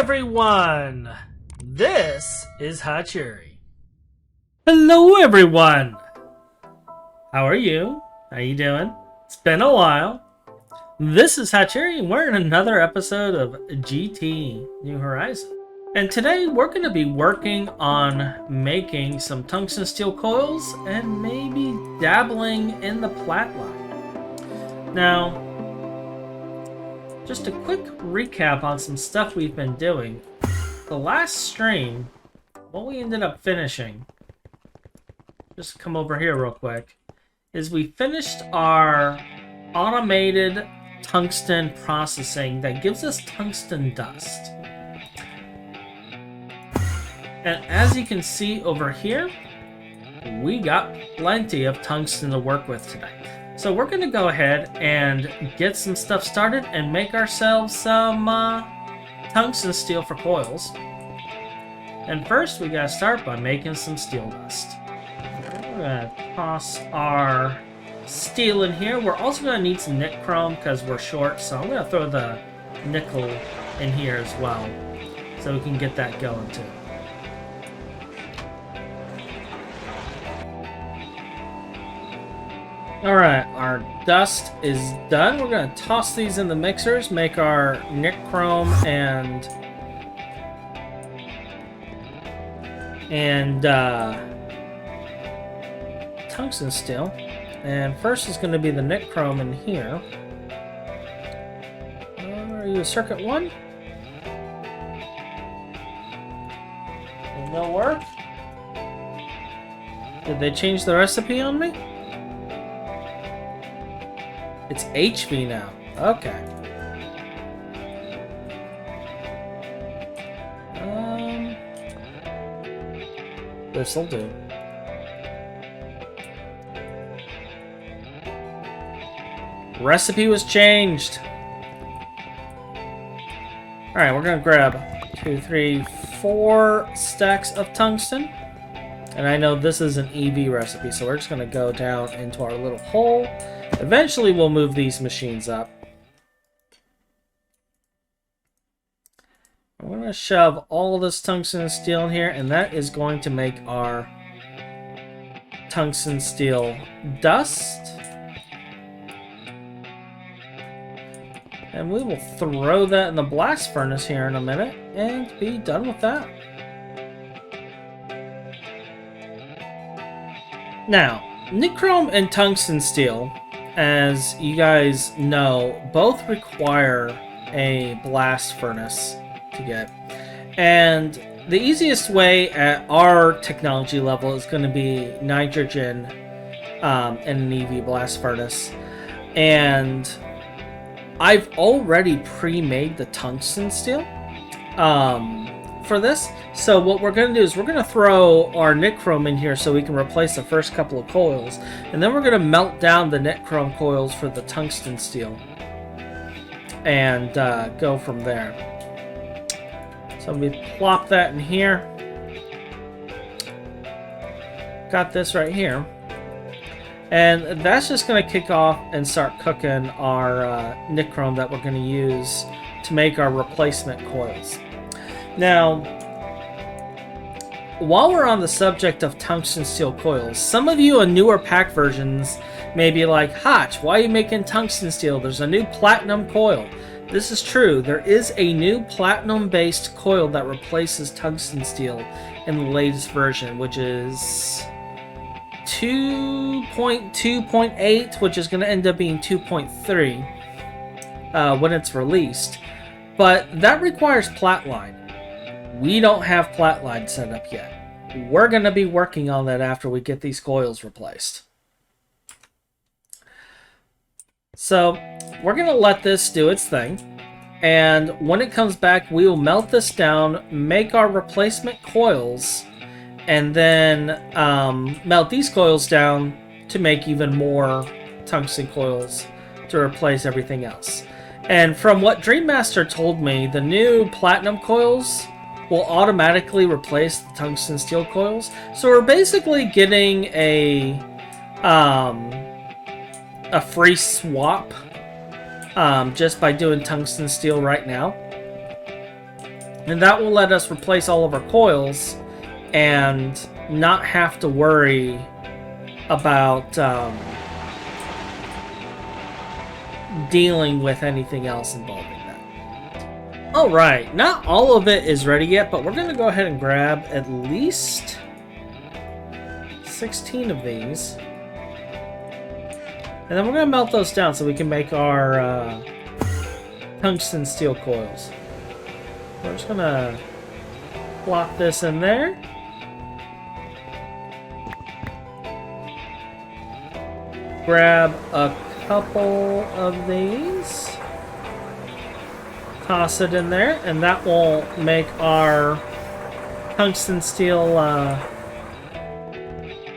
everyone! This is Hachuurui. Hello everyone! How are you? How you doing? It's been a while. This is Hachuurui and we're in another episode of GT New Horizon. And today we're going to be working on making some tungsten steel coils and maybe dabbling in the plat line. Now, just a quick recap on some stuff we've been doing. The last stream, what we ended up finishing, just come over here real quick, is we finished our automated tungsten processing that gives us tungsten dust. And as you can see over here, we got plenty of tungsten to work with today. So we're going to go ahead and get some stuff started and make ourselves some tungsten steel for coils. And first we got to start by making some steel dust. We're going to toss our steel in here. We're also going to need some nichrome because we're short, so I'm going to throw the nickel in here as well so we can get that going too. Alright, our dust is done. We're going to toss these in the mixers, make our nichrome and tungsten steel. And first is going to be the nichrome in here. Are you a circuit 1? Did that work? Did they change the recipe on me? It's HV now. Okay. This'll do. Recipe was changed. Alright, we're gonna grab 2, 3, 4 stacks of tungsten. And I know this is an EV recipe, so we're just gonna go down into our little hole. Eventually, we'll move these machines up. I'm going to shove all this tungsten steel in here, and that is going to make our tungsten steel dust. And we will throw that in the blast furnace here in a minute and be done with that. Now, nichrome and tungsten steel, as you guys know, both require a blast furnace to get. And the easiest way at our technology level is going to be nitrogen and an EV blast furnace. And I've already pre-made the tungsten steel for this. So what we're going to do is we're going to throw our nichrome in here so we can replace the first couple of coils. And then we're going to melt down the nichrome coils for the tungsten steel. And go from there. So we plop that in here. Got this right here. And that's just going to kick off and start cooking our nichrome that we're going to use to make our replacement coils. Now, while we're on the subject of tungsten steel coils, some of you on newer pack versions may be like, Hotch, why are you making tungsten steel? There's a new platinum coil. This is true. There is a new platinum-based coil that replaces tungsten steel in the latest version, which is 2.2.8, which is going to end up being 2.3 when it's released. But that requires platline. We don't have platline set up yet. We're going to be working on that after we get these coils replaced. So we're going to let this do its thing. And when it comes back, we will melt this down, make our replacement coils, and then melt these coils down to make even more tungsten coils to replace everything else. And from what Dreammaster told me, the new platinum coils will automatically replace the tungsten steel coils. So we're basically getting a free swap just by doing tungsten steel right now. And that will let us replace all of our coils and not have to worry about dealing with anything else involving that. Alright, not all of it is ready yet, but we're going to go ahead and grab at least 16 of these. And then we're going to melt those down so we can make our tungsten steel coils. We're just going to plop this in there. Grab a couple of these. Toss it in there, and that will make our tungsten steel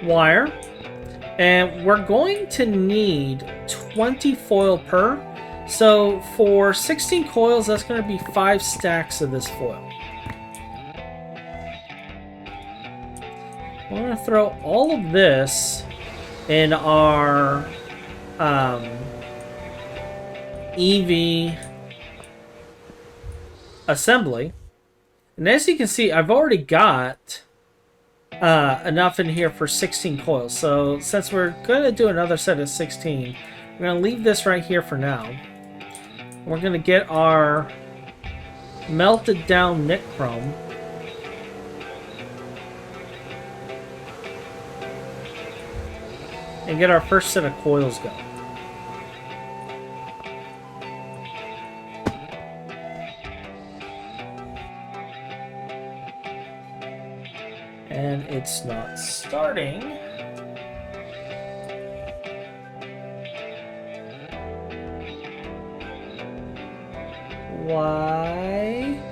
wire. And we're going to need 20 foil per. So for 16 coils, that's going to be 5 stacks of this foil. We're going to throw all of this in our EV assembly. And as you can see, I've already got enough in here for 16 coils. So since we're going to do another set of 16, we're going to leave this right here for now. We're going to get our melted down nichrome. And get our first set of coils going. And it's not starting. Why?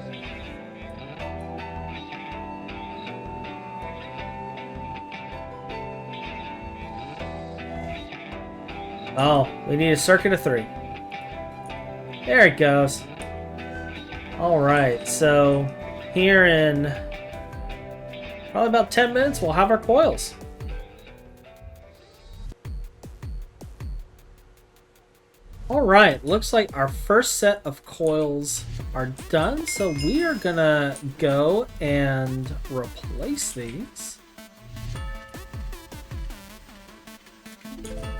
Oh, we need a circuit of 3. There it goes. Alright, so here in probably about 10 minutes, we'll have our coils. Alright, looks like our first set of coils are done, so we are gonna go and replace these.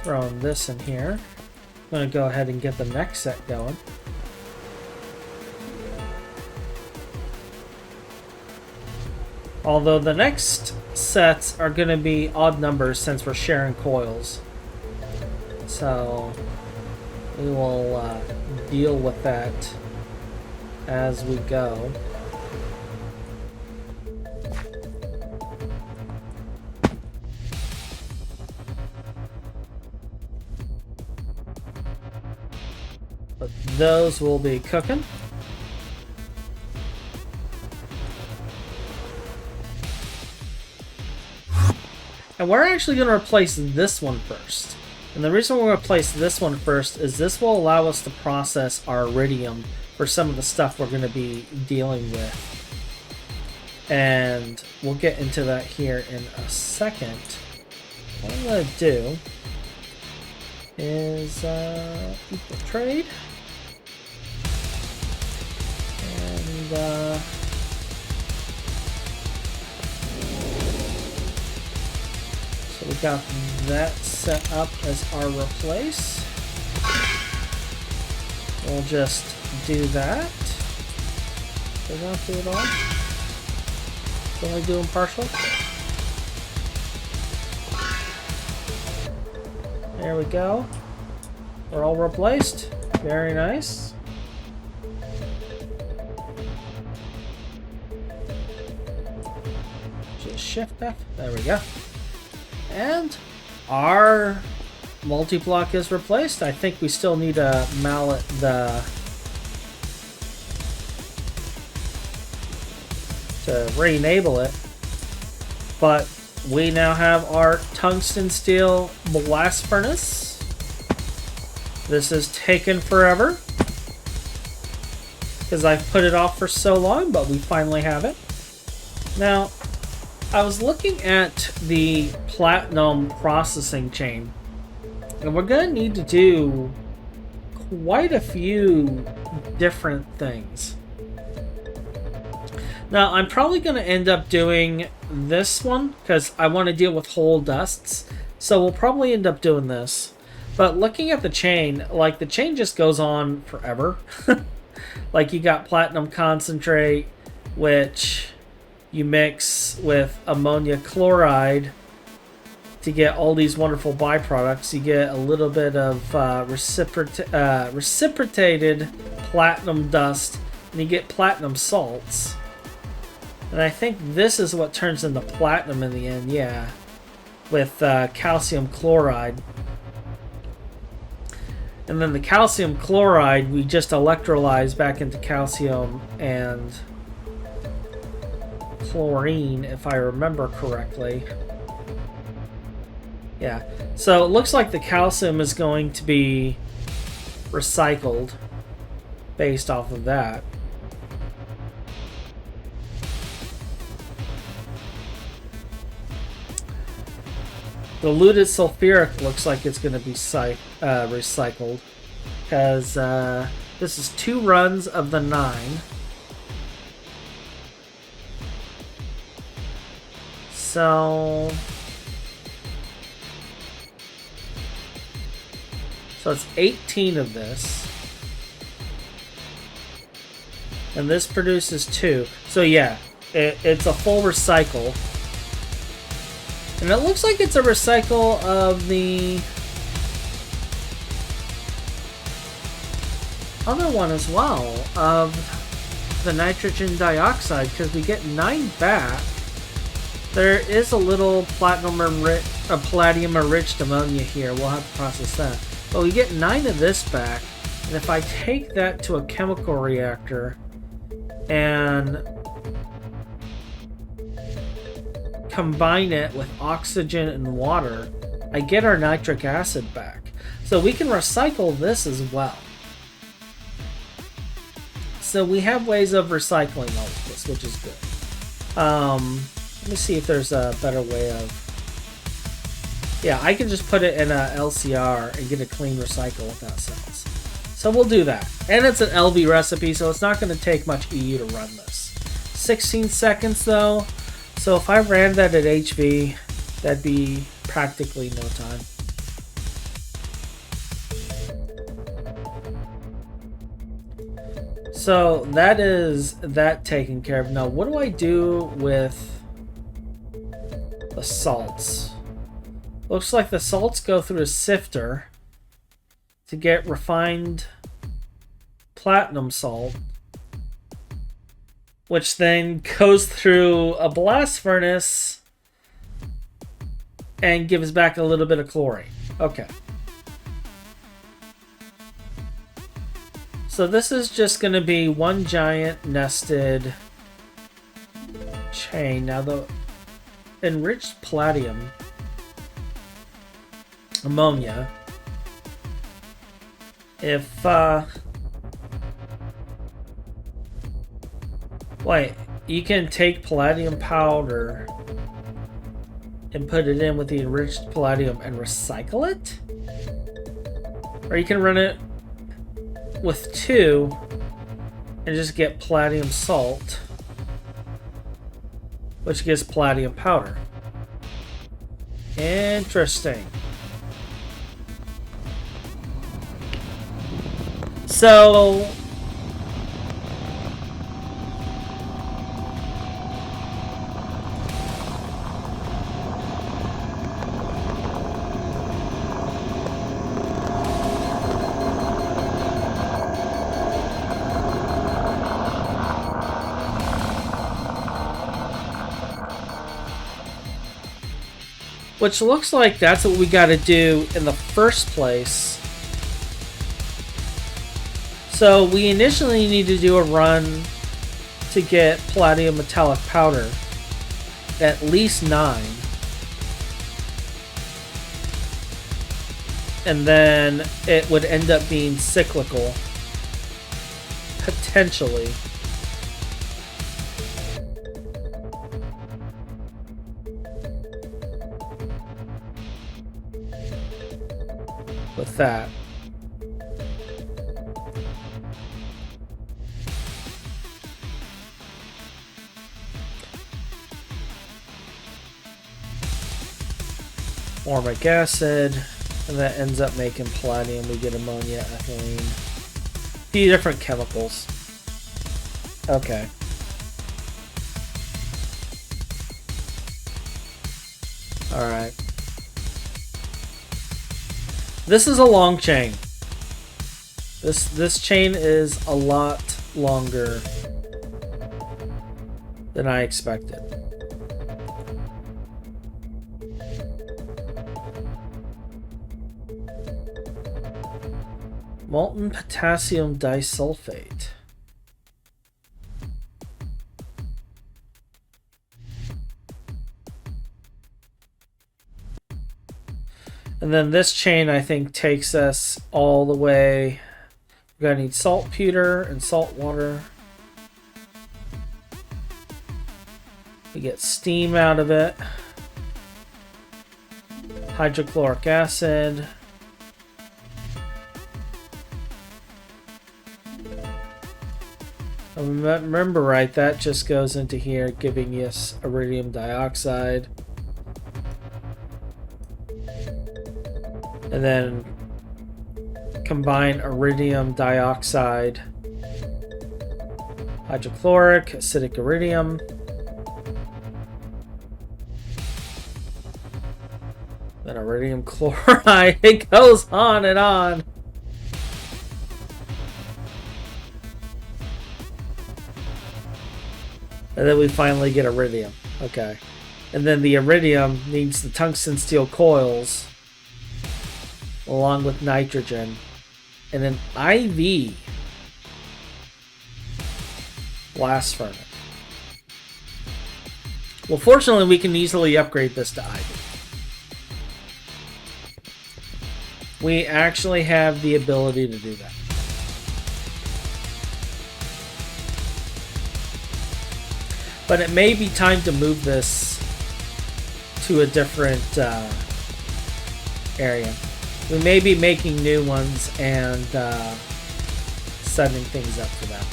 Throwing this in here. I'm going to go ahead and get the next set going. Although the next sets are going to be odd numbers since we're sharing coils. So we will deal with that as we go. But those will be cooking. And we're actually going to replace this one first. And the reason we're going to replace this one first is this will allow us to process our iridium for some of the stuff we're going to be dealing with. And we'll get into that here in a second. What I'm going to do is equal trade. And so we got that set up as our replace. We'll just do that. Did I not do it all? Can I do them partial? There we go. We're all replaced. Very nice. Just shift F. There we go. And our multi-block is replaced. I think we still need to mallet to re-enable it. But we now have our tungsten steel blast furnace. This has taken forever because I've put it off for so long, but we finally have it. Now, I was looking at the platinum processing chain, and we're going to need to do quite a few different things. Now, I'm probably going to end up doing this one because I want to deal with whole dusts. So we'll probably end up doing this. But looking at the chain, like the chain just goes on forever. Like you got platinum concentrate, which you mix with ammonia chloride to get all these wonderful byproducts. You get a little bit of reciprocated platinum dust, and you get platinum salts. And I think this is what turns into platinum in the end, yeah, with calcium chloride. And then the calcium chloride we just electrolyze back into calcium and chlorine, if I remember correctly. Yeah, so it looks like the calcium is going to be recycled based off of that. Diluted sulfuric looks like it's going to be recycled because this is 2 runs of the 9. So it's 18 of this. And this produces 2. So yeah, it's a full recycle. And it looks like it's a recycle of the other one as well, of the nitrogen dioxide, because we get 9 back. There is a little palladium-enriched ammonia here. We'll have to process that. But we get 9 of this back, and if I take that to a chemical reactor and combine it with oxygen and water, I get our nitric acid back. So we can recycle this as well. So we have ways of recycling all of this, which is good. Let me see if there's a better way of... Yeah, I can just put it in a LCR and get a clean recycle without cells. So we'll do that. And it's an LV recipe, so it's not going to take much EU to run this. 16 seconds though. So if I ran that at HV, that'd be practically no time. So that is that taken care of. Now what do I do with the salts? Looks like the salts go through a sifter to get refined platinum salt, which then goes through a blast furnace and gives back a little bit of chlorine. Okay. So this is just going to be one giant nested chain. Now the enriched palladium, ammonia, if wait, you can take palladium powder and put it in with the enriched palladium and recycle it? Or you can run it with 2 and just get palladium salt, which gives palladium powder. Interesting. So which looks like that's what we got to do in the first place. So we initially need to do a run to get palladium metallic powder, at least 9. And then it would end up being cyclical, potentially. With that. formic acid, and that ends up making palladium. We get ammonia, ethylene, a few different chemicals. Okay. Alright. This is a long chain. This chain is a lot longer than I expected. Molten potassium disulfate. And then this chain, I think, takes us all the way. We're going to need saltpeter and salt water. We get steam out of it. Hydrochloric acid. If I remember right, that just goes into here, giving us iridium dioxide. And then combine iridium dioxide, hydrochloric, acidic iridium. Then iridium chloride. It goes on and on. And then we finally get iridium. Okay. And then the iridium needs the tungsten steel coils along with nitrogen and an IV blast furnace. Well, fortunately, we can easily upgrade this to IV. We actually have the ability to do that. But it may be time to move this to a different area. We may be making new ones and setting things up for that.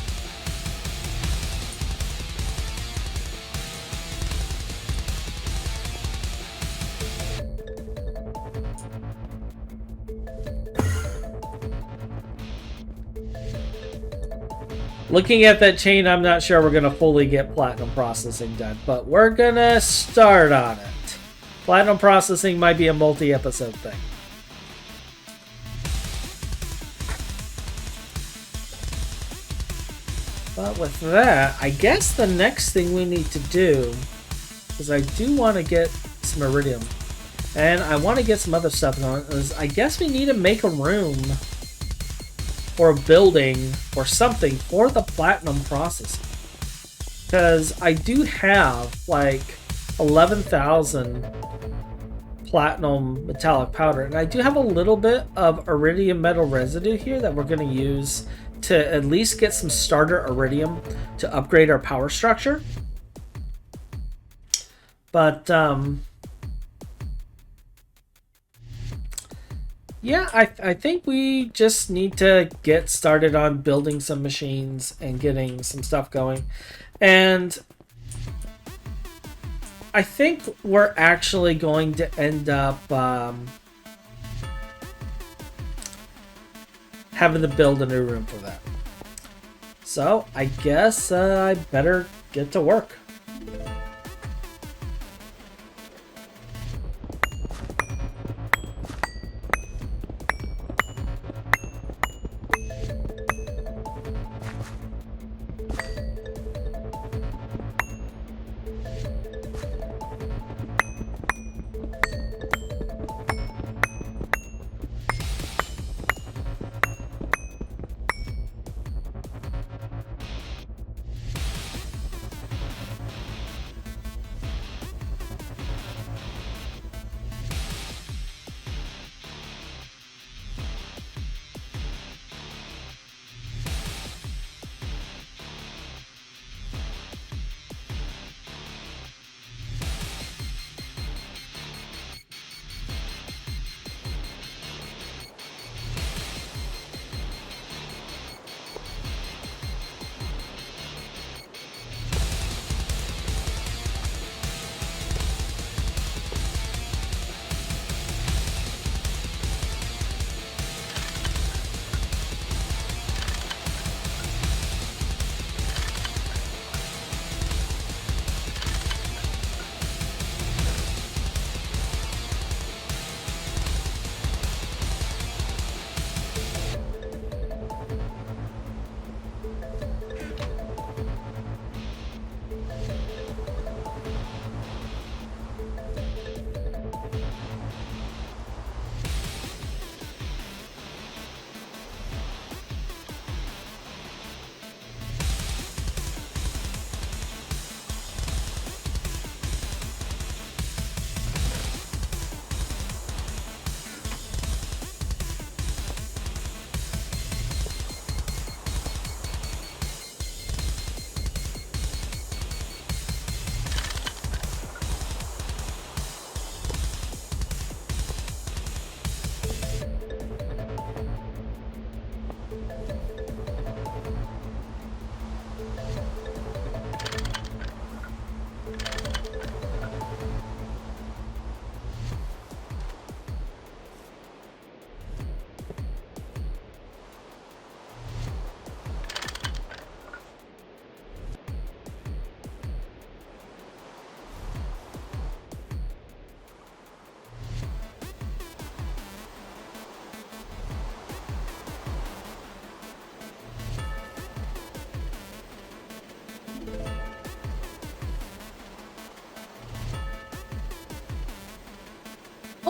Looking at that chain, I'm not sure we're going to fully get platinum processing done, but we're going to start on it. Platinum processing might be a multi-episode thing. But with that, I guess the next thing we need to do is I do want to get some iridium. And I want to get some other stuff on it. Is I guess we need to make a room or a building or something for the platinum processing. Because I do have like 11,000 platinum metallic powder. And I do have a little bit of iridium metal residue here that we're going to use to at least get some starter iridium to upgrade our power structure. But yeah, I think we just need to get started on building some machines and getting some stuff going. And I think we're actually going to end up having to build a new room for that. So I guess I better get to work.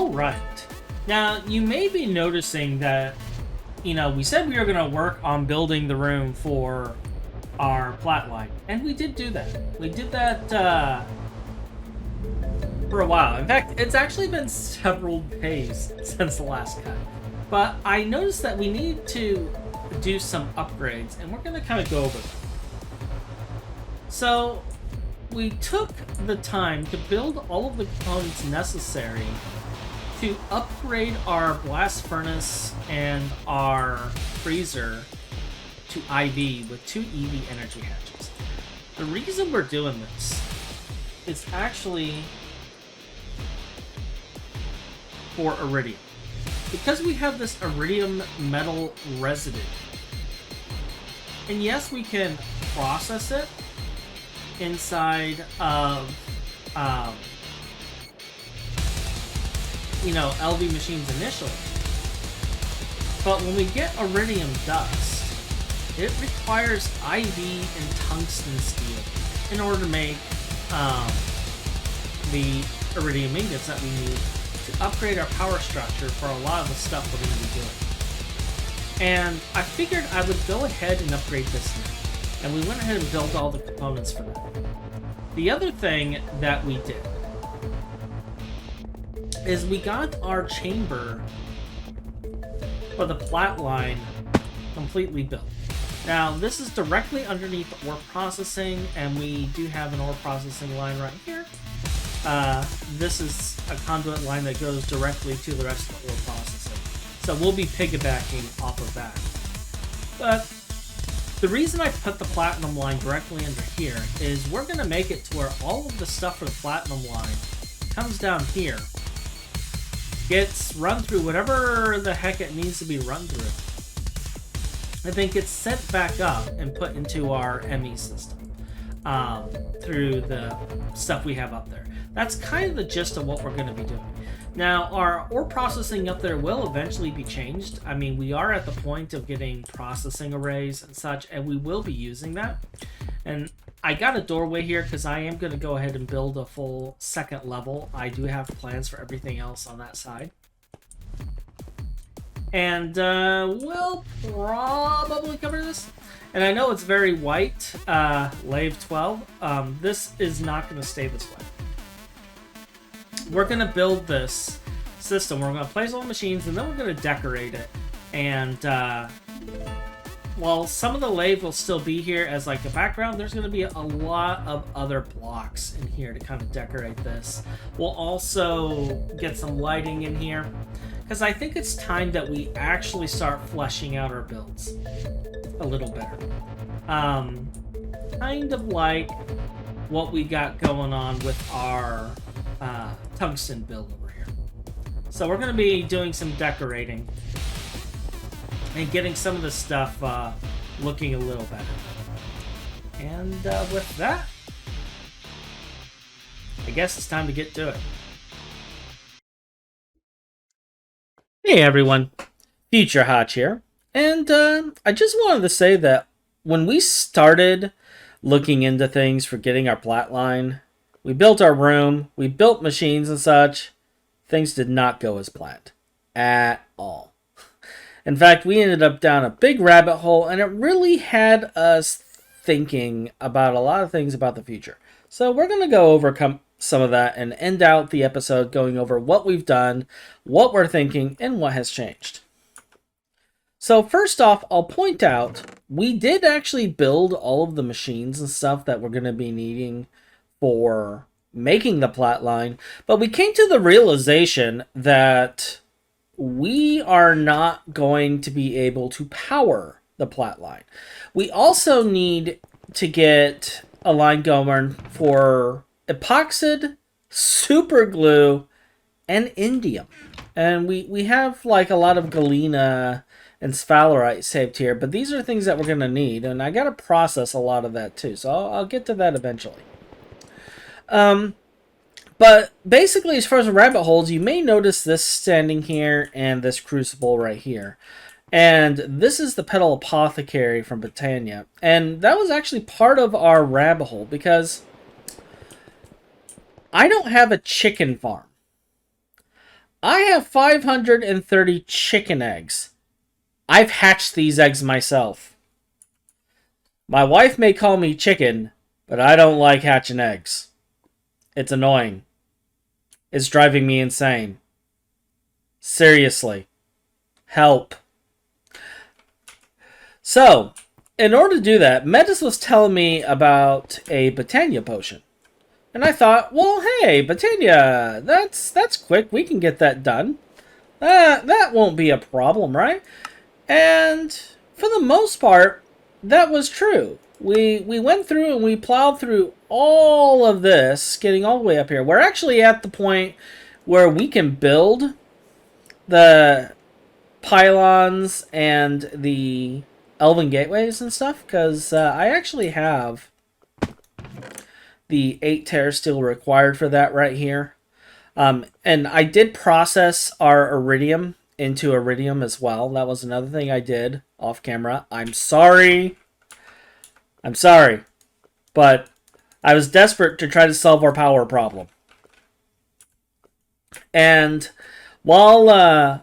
All right. Now, you may be noticing that, we said we were going to work on building the room for our plat line. And we did do that. We did that for a while. In fact, it's actually been several days since the last cut. But I noticed that we need to do some upgrades, and we're going to kind of go over them. So, we took the time to build all of the components necessary to upgrade our blast furnace and our freezer to IV with 2 EV energy hatches. The reason we're doing this is actually for iridium. Because we have this iridium metal residue. And yes, we can process it inside of LV machines initially, but when we get iridium dust, it requires IV and tungsten steel in order to make the iridium ingots that we need to upgrade our power structure for a lot of the stuff we're going to be doing. And I figured I would go ahead and upgrade this now. And we went ahead and built all the components for that. The other thing that we did is we got our chamber for the plat line completely built. Now, this is directly underneath ore processing, and we do have an ore processing line right here. This is a conduit line that goes directly to the rest of the ore processing. So we'll be piggybacking off of that. But the reason I put the platinum line directly under here is we're going to make it to where all of the stuff for the platinum line comes down here, gets run through whatever the heck it needs to be run through, and then gets sent back up and put into our ME system through the stuff we have up there. That's kind of the gist of what we're going to be doing. Now, our ore processing up there will eventually be changed. I mean, we are at the point of getting processing arrays and such, and we will be using that. And I got a doorway here because I am going to go ahead and build a full second level. I do have plans for everything else on that side. And we'll probably cover this. And I know it's very white, Lave 12. This is not going to stay this way. We're going to build this system. We're going to place all the machines, and then we're going to decorate it. And while some of the lathe will still be here as like a background, there's going to be a lot of other blocks in here to kind of decorate this. We'll also get some lighting in here, because I think it's time that we actually start fleshing out our builds a little better. Kind of like what we got going on with our tungsten build over here. So we're going to be doing some decorating and getting some of the stuff looking a little better. And with that, I guess it's time to get to it. Hey everyone, Future Hotch here. And I just wanted to say that when we started looking into things for getting our plat line, we built our room, we built machines and such. Things did not go as planned at all. In fact, we ended up down a big rabbit hole, and it really had us thinking about a lot of things about the future. So we're going to go over some of that and end out the episode going over what we've done, what we're thinking, and what has changed. So first off, I'll point out, we did actually build all of the machines and stuff that we're going to be needing for making the plat line, but we came to the realization that we are not going to be able to power the plat line. We also need to get a line going for epoxid, super glue, and indium. And we have like a lot of galena and sphalerite saved here, but these are things that we're going to need, and I got to process a lot of that too, so I'll get to that eventually. But basically, as far as the rabbit holes, you may notice this standing here and this crucible right here. And this is the Petal Apothecary from Britannia. And that was actually part of our rabbit hole because I don't have a chicken farm. I have 530 chicken eggs. I've hatched these eggs myself. My wife may call me chicken, but I don't like hatching eggs. It's annoying. It's driving me insane. Seriously. Help. So, in order to do that, Metis was telling me about a Botania potion. And I thought, well, hey, Botania, that's quick. We can get that done. That won't be a problem, right? And for the most part, that was true. We went through and we plowed through all of this, getting all the way up here. We're actually at the point where we can build the pylons and the elven gateways and stuff, because I actually have the 8 terasteel required for that right here. And I did process our iridium into iridium as well. That was another thing I did off camera. I'm sorry. But I was desperate to try to solve our power problem. And while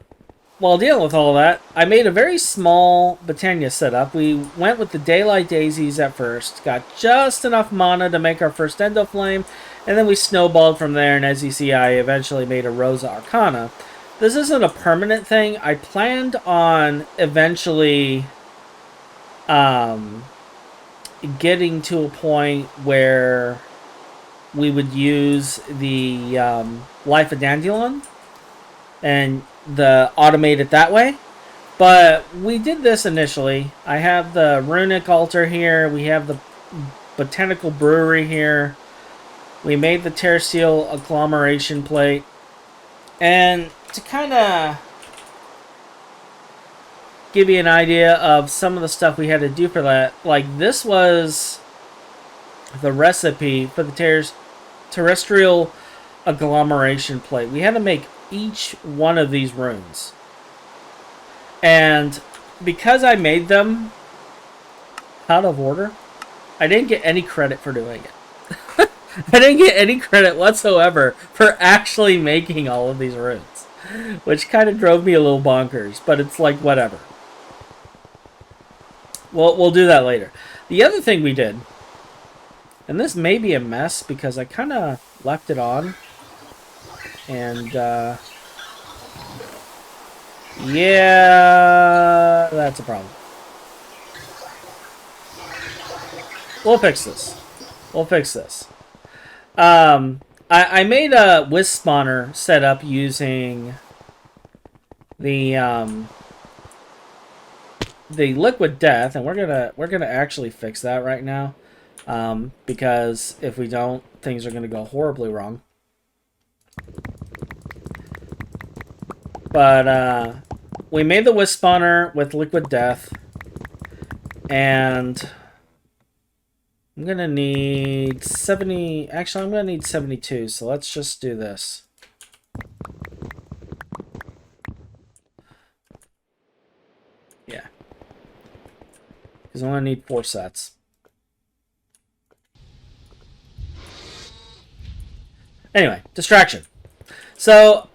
dealing with all that, I made a very small Botania setup. We went with the Daylight Daisies at first, got just enough mana to make our first Endoflame, and then we snowballed from there, and as you see, I eventually made a Rosa Arcana. This isn't a permanent thing. I planned on eventually getting to a point where we would use the Life of Dandelion and automate it that way. But we did this initially. I have the Runic Altar here. We have the Botanical Brewery here. We made the Terrasteel Agglomeration Plate. And to kind of give you an idea of some of the stuff we had to do for that, like this was the recipe for the Terrestrial Agglomeration Plate. We had to make each one of these runes. And because I made them out of order, I didn't get any credit for doing it. I didn't get any credit whatsoever for actually making all of these runes, which kind of drove me a little bonkers, but it's like, whatever. We'll do that later. The other thing we did, and this may be a mess because I kind of left it on, and yeah, that's a problem. We'll fix this. I made a wisp spawner setup using the liquid death, and we're gonna actually fix that right now, because if we don't, things are gonna go horribly wrong. But we made the wisp spawner with liquid death, and I'm gonna need 70. Actually, I'm gonna need 72. So let's just do this. Yeah, because I'm gonna need 4 sets. Anyway, distraction. So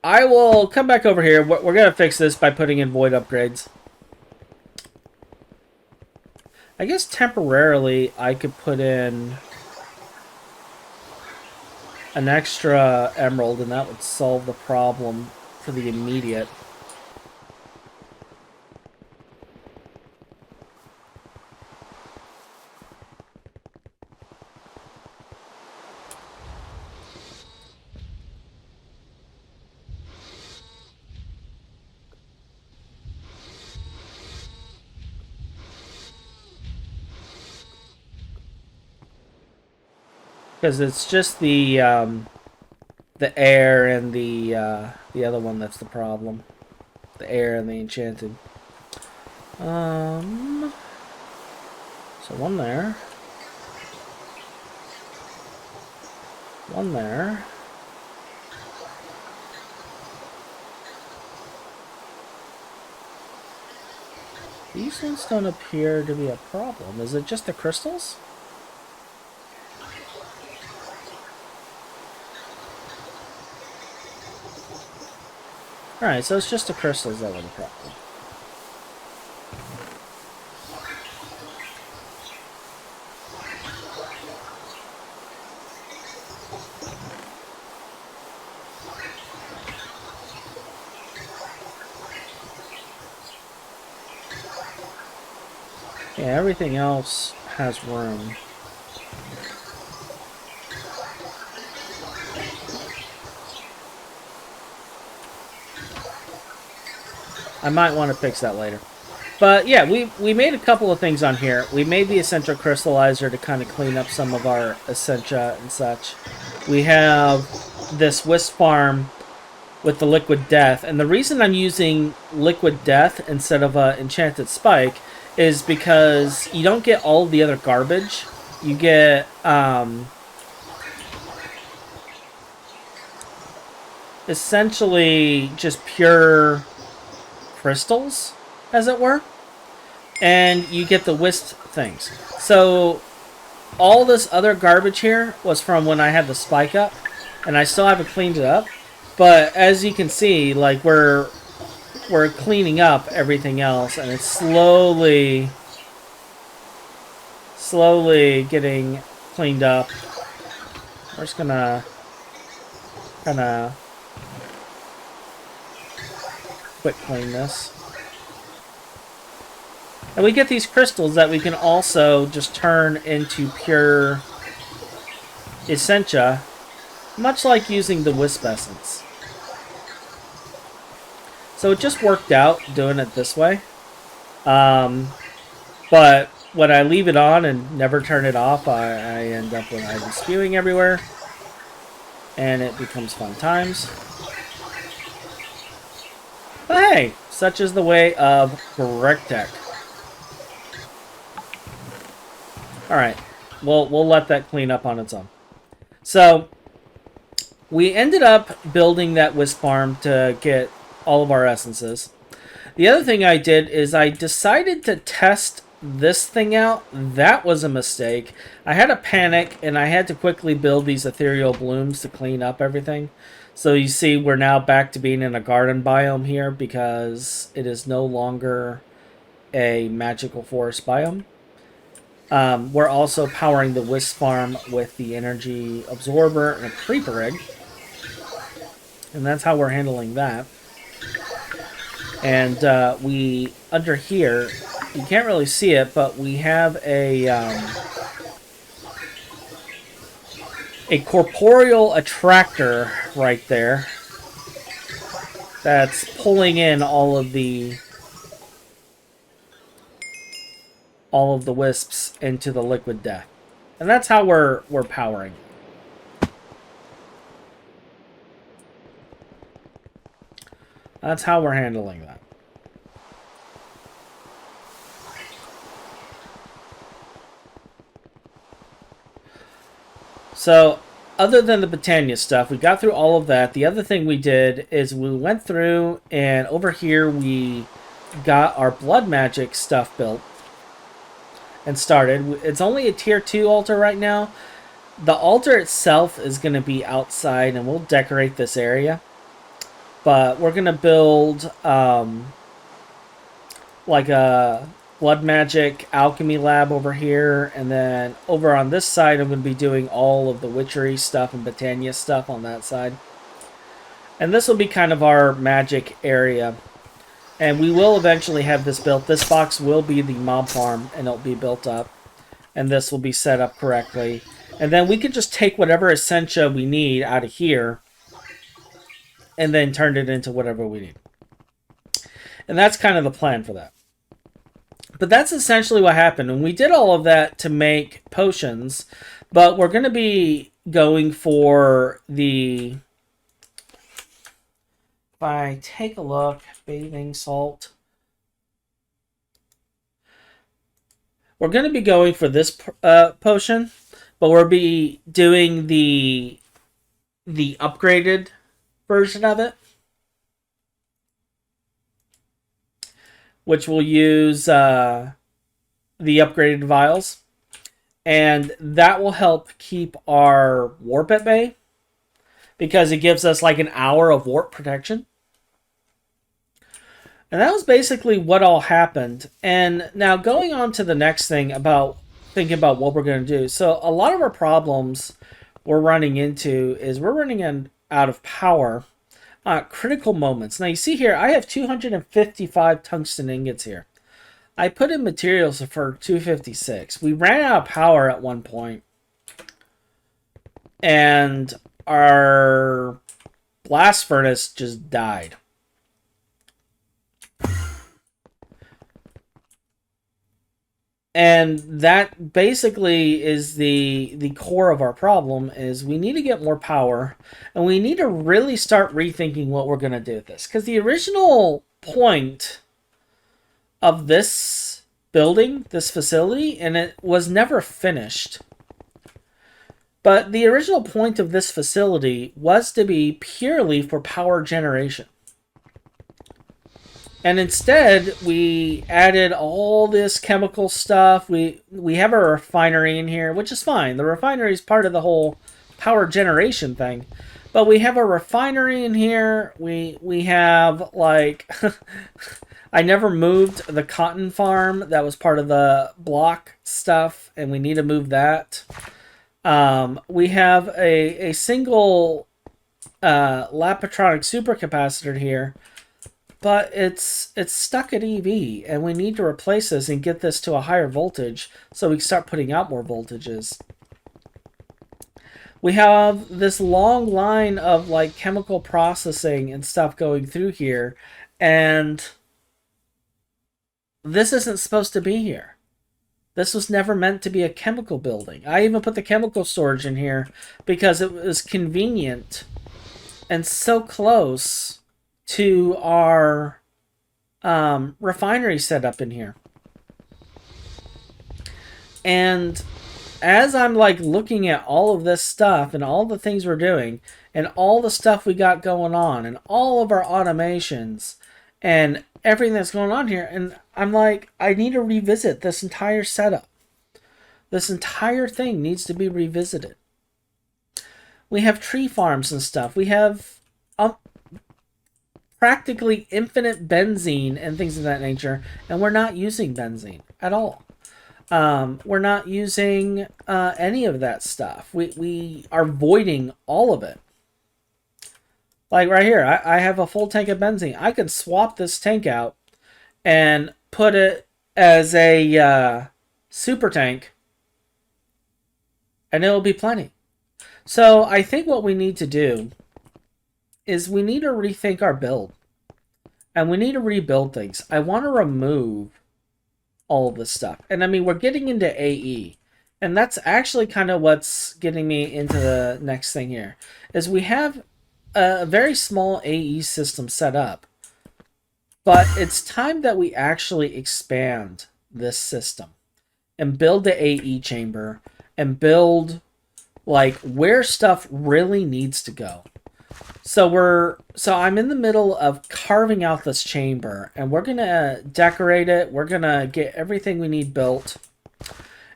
I will come back over here. We're going to fix this by putting in void upgrades. I guess temporarily I could put in an extra emerald, and that would solve the problem for the immediate. Because it's just the air and the other one that's the problem. The air and the enchanted. So one there. One there. These ones don't appear to be a problem. Is it just the crystals? Alright, so it's just the crystals that were the problem. Yeah, everything else has room. I might want to fix that later. But yeah, we made a couple of things on here. We made the Essentia Crystallizer to kind of clean up some of our Essentia and such. We have this Wisp Farm with the Liquid Death. And the reason I'm using Liquid Death instead of Enchanted Spike is because you don't get all the other garbage. You get essentially just pure crystals, as it were, and you get the wisp things. So all this other garbage here was from when I had the spike up, and I still haven't cleaned it up. But as you can see, like we're cleaning up everything else, and it's slowly getting cleaned up. We're just gonna kind of quick clean this. And we get these crystals that we can also just turn into pure Essentia, much like using the Wisp Essence. So it just worked out doing it this way. But when I leave it on and never turn it off, I end up with ivy spewing everywhere. And it becomes fun times. But hey, such is the way of correct tech. Alright, we'll let that clean up on its own. So, we ended up building that Wisp Farm to get all of our essences. The other thing I did is I decided to test this thing out. That was a mistake. I had a panic and I had to quickly build these ethereal blooms to clean up everything. So you see we're now back to being in a garden biome here because it is no longer a magical forest biome. We're also powering the Wisp Farm with the energy absorber and a creeper egg. And that's how we're handling that. And we, under here, you can't really see it, but we have a corporeal attractor right there that's pulling in all of the wisps into the Liquid Death. And that's how we're powering. That's how we're handling that. So, other than the Botania stuff, we got through all of that. The other thing we did is we went through, and over here we got our blood magic stuff built and started. It's only a tier 2 altar right now. The altar itself is going to be outside, and we'll decorate this area. But we're going to build like a blood magic alchemy lab over here. And then over on this side, I'm going to be doing all of the witchery stuff and Botania stuff on that side. And this will be kind of our magic area. And we will eventually have this built. This box will be the mob farm, and it'll be built up. And this will be set up correctly. And then we can just take whatever Essentia we need out of here and then turn it into whatever we need. And that's kind of the plan for that. But that's essentially what happened. And we did all of that to make potions. But we're going to be going for the... If I take a look, bathing salt. We're going to be going for this potion. But we'll be doing the upgraded version of it, which will use the upgraded vials, and that will help keep our warp at bay because it gives us like an hour of warp protection. And that was basically what all happened. And now going on to the next thing about thinking about what we're going to do. So a lot of our problems we're running into is we're running out of power. Critical moments. Now you see here, I have 255 tungsten ingots here. I put in materials for 256. We ran out of power at one point, and our blast furnace just died. And that basically is the core of our problem is we need to get more power, and we need to really start rethinking what we're going to do with this. Because the original point of this building, this facility, and it was never finished. But the original point of this facility was to be purely for power generation. And instead, we added all this chemical stuff. We have a refinery in here, which is fine. The refinery is part of the whole power generation thing. But we have a refinery in here. We have, like... I never moved the cotton farm. That was part of the block stuff, and we need to move that. We have a single Lapatronic supercapacitor here, but it's stuck at EV, and we need to replace this and get this to a higher voltage so we can start putting out more voltages. We have this long line of like chemical processing and stuff going through here, and this isn't supposed to be here. This was never meant to be a chemical building. I even put the chemical storage in here because it was convenient and so close to our refinery setup in here. And as I'm like looking at all of this stuff and all the things we're doing and all the stuff we got going on and all of our automations and everything that's going on here, and I'm like, I need to revisit this entire setup. This entire thing needs to be revisited. We have tree farms and stuff. We have practically infinite benzene and things of that nature, and we're not using benzene at all. We're not using any of that stuff. We are voiding all of it. Like right here, I have a full tank of benzene. I could swap this tank out and put it as a super tank, and it'll be plenty. So I think what we need to do is we need to rethink our build, and we need to rebuild things. I want to remove all of this stuff. And I mean, we're getting into AE, and that's actually kind of what's getting me into the next thing here, is we have a very small AE system set up, but it's time that we actually expand this system and build the AE chamber and build like where stuff really needs to go. So I'm in the middle of carving out this chamber, and we're gonna decorate it. We're gonna get everything we need built,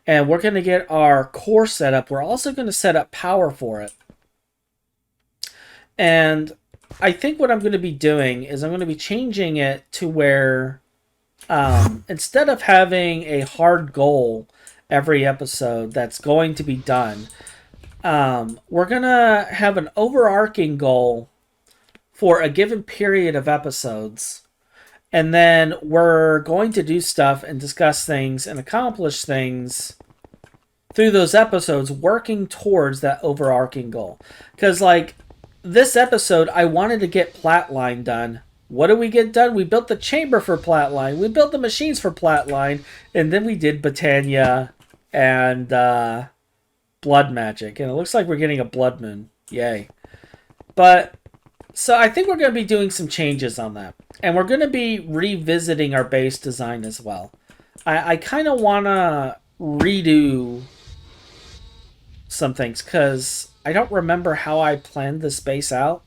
and we're gonna get our core set up. We're also gonna set up power for it. And I think what I'm going to be doing is I'm going to be changing it to where instead of having a hard goal every episode that's going to be done, we're going to have an overarching goal for a given period of episodes. And then we're going to do stuff and discuss things and accomplish things through those episodes, working towards that overarching goal. Because, like, this episode, I wanted to get Platline done. What did we get done? We built the chamber for Platline. We built the machines for Platline. And then we did Botania and Blood Magic. And it looks like we're getting a Blood Moon. Yay. But, so I think we're going to be doing some changes on that. And we're going to be revisiting our base design as well. I kind of want to redo some things, because I don't remember how I planned this base out,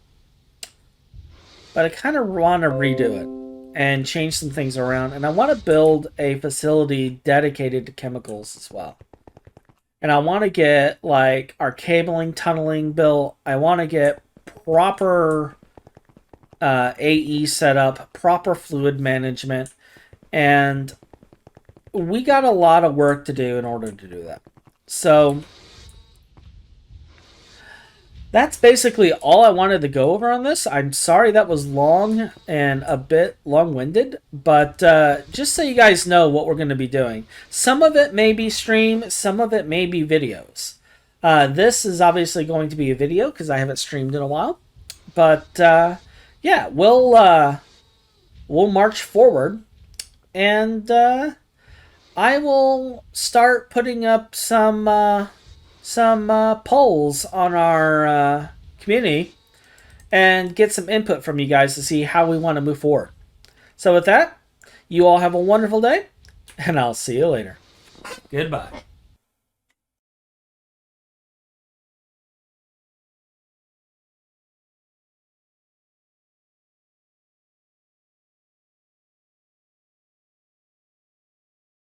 but I kind of want to redo it and change some things around. And I want to build a facility dedicated to chemicals as well. And I want to get like our cabling, tunneling built. I want to get proper AE setup, proper fluid management, and we got a lot of work to do in order to do that. So that's basically all I wanted to go over on this. I'm sorry that was long and a bit long-winded, but just so you guys know what we're going to be doing. Some of it may be stream, some of it may be videos. This is obviously going to be a video because I haven't streamed in a while. But yeah, we'll march forward, and I will start putting up some polls on our community and get some input from you guys to see how we want to move forward. So with that, you all have a wonderful day, and I'll see you later. Goodbye.